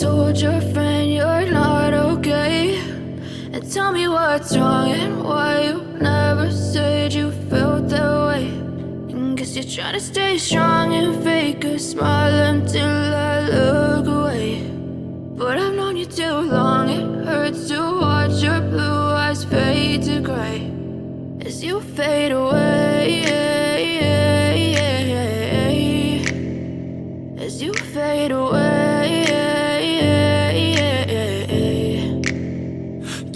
told your friend you're not okay? And tell me what's wrong and why you never said you felt that way. And guess you're trying to stay strong and fake a smile until I look away. But I've known you too long, it hurts to watch your blue eyes fade to gray as you fade away, as you fade away.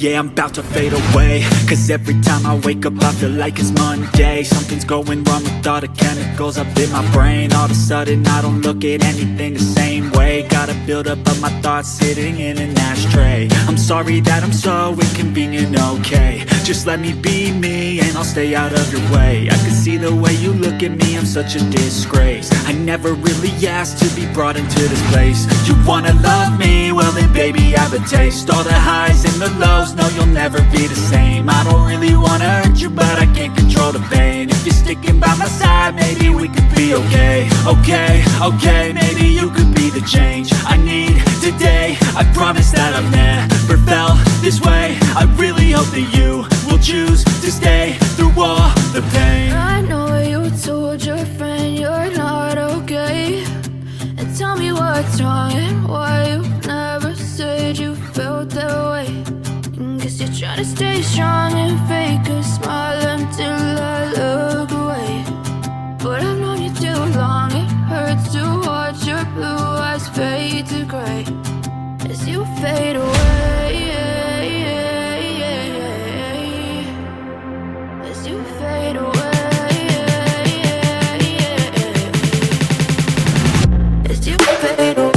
Yeah, I'm about to fade away, cause every time I wake up I feel like it's Monday. Something's going wrong with all the chemicals up in my brain. All of a sudden I don't look at anything the same way. Got a buildup of my thoughts sitting in an ashtray. I'm sorry that I'm so inconvenient, okay? Just let me be me and I'll stay out of your way. I can see the way you look at me, I'm such a disgrace. I never really asked to be brought into this place. You wanna love me? Well then baby I have a taste. All the highs and the lows, no you'll never be the same. I don't really wanna hurt you but I can't control the pain. If you're sticking by my side maybe we could be okay. Okay, maybe you could be the change I need today. I promise that I've never felt this way. I really hope that you will choose to stay through all the pain. I know you told your friend you're not okay. And tell me what's wrong and why you never said you felt that way. And guess you're trying to stay strong and fake a smile until I look away. But I've known you too long, it hurts to watch your blue eyes fade to gray as you fade away, as you fade away, as you fade away, as you fade away.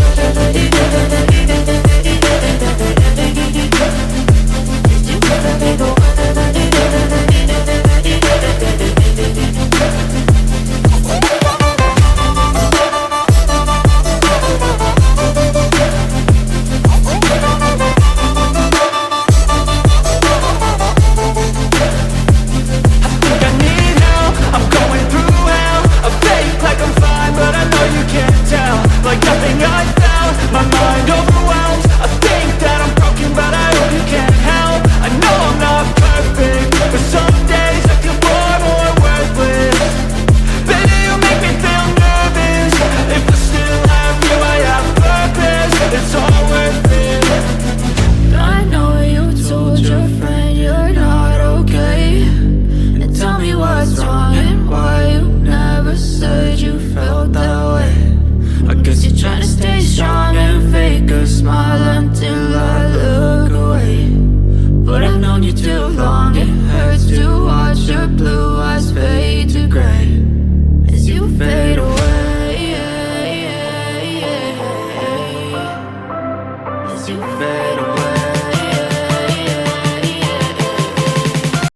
Like nothing I found, my mind overwhelms. I think that I'm broken but I hope you can't help. I know I'm not perfect, but some days I feel far more worthless. Baby, you make me feel nervous. If I still have you, I have purpose. It's all worth it. I know you told your friend you're not okay. And tell me what's wrong and why you never said you felt that way. I guess you're trying to stay strong and fake a smile until I look away. But I've known you too long, it hurts to watch your blue eyes fade to gray as you fade away, as you fade